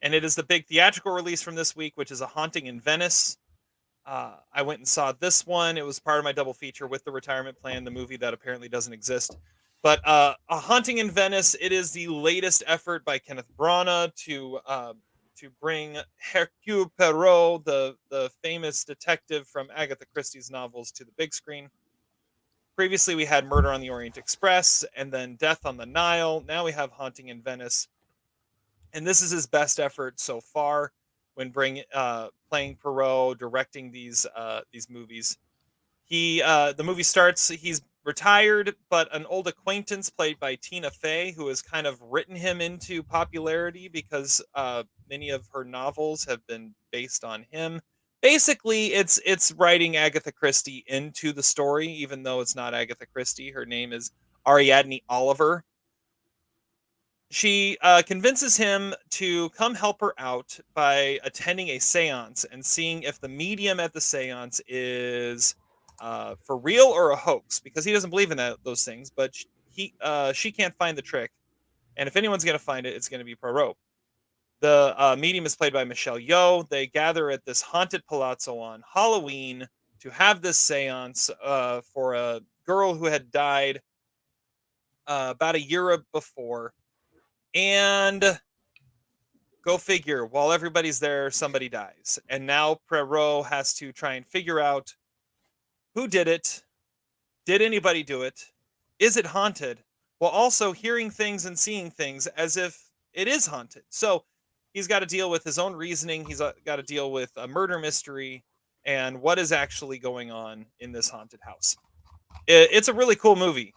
and it is the big theatrical release from this week, which is A Haunting in Venice. I went and saw this one. It was part of my double feature with The Retirement Plan, the movie that apparently doesn't exist. But A Haunting in Venice, it is the latest effort by Kenneth Branagh to bring Hercule Poirot, the famous detective from Agatha Christie's novels, to the big screen. Previously, we had Murder on the Orient Express and then Death on the Nile. Now we have Haunting in Venice. And this is his best effort so far when playing Poirot, directing these movies. The movie starts, he's retired, but an old acquaintance played by Tina Fey, who has kind of written him into popularity because many of her novels have been based on him. Basically, it's writing Agatha Christie into the story, even though it's not Agatha Christie. Her name is Ariadne Oliver. She convinces him to come help her out by attending a seance and seeing if the medium at the seance is for real or a hoax, because he doesn't believe in those things, but she can't find the trick. And if anyone's going to find it, it's going to be Poirot. The medium is played by Michelle Yeoh. They gather at this haunted palazzo on Halloween to have this seance for a girl who had died about a year before. And go figure, while everybody's there, somebody dies. And now Poirot has to try and figure out who did it. Did anybody do it? Is it haunted? While also hearing things and seeing things as if it is haunted. So he's got to deal with his own reasoning. He's got to deal with a murder mystery and what is actually going on in this haunted house. It's a really cool movie.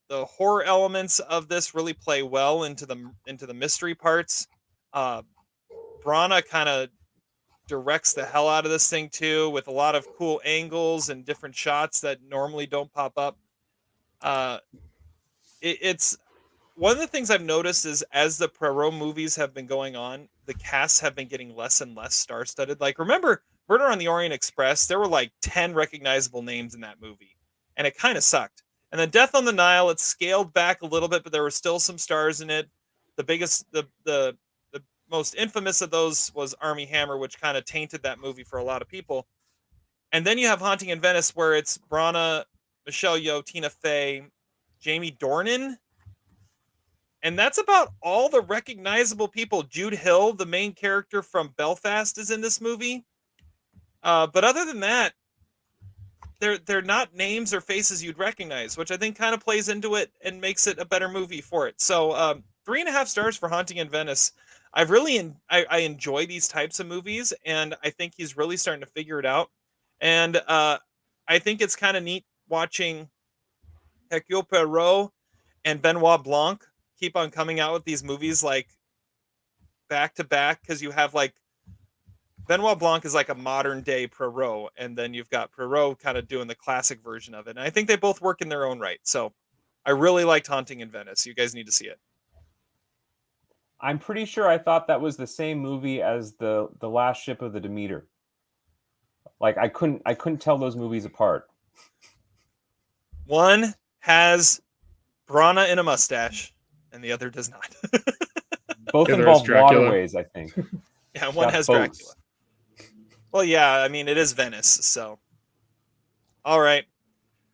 The horror elements of this really play well into the mystery parts. Branagh kind of directs the hell out of this thing too, with a lot of cool angles and different shots that normally don't pop up. It's one of the things I've noticed is as the Poirot movies have been going on, the casts have been getting less and less star-studded. Like, remember Murder on the Orient Express? There were like 10 recognizable names in that movie, and it kind of sucked. And then Death on the Nile, it scaled back a little bit, but there were still some stars in it. The most infamous of those was Armie Hammer, which kind of tainted that movie for a lot of people. And then you have Haunting in Venice, where it's Branagh, Michelle Yeoh, Tina Fey, Jamie Dornan, and that's about all the recognizable people. Jude Hill, the main character from Belfast, is in this movie. But other than that, they're not names or faces you'd recognize, which I think kind of plays into it and makes it a better movie for it. So 3.5 stars for Haunting in Venice. I enjoy these types of movies, and I think he's really starting to figure it out. And I think it's kind of neat watching Hercule Poirot and Benoit Blanc keep on coming out with these movies like back to back, because you have like Benoit Blanc is like a modern day Poirot, and then you've got Poirot kind of doing the classic version of it. And I think they both work in their own right. So I really liked Haunting in Venice. You guys need to see it. I'm pretty sure I thought that was the same movie as the Last Ship of the Demeter. Like I couldn't tell those movies apart. One has Branagh in a mustache, and the other does not. Both involve waterways, I think. Yeah, one has boats. Dracula. Well, yeah, I mean, it is Venice, so. All right.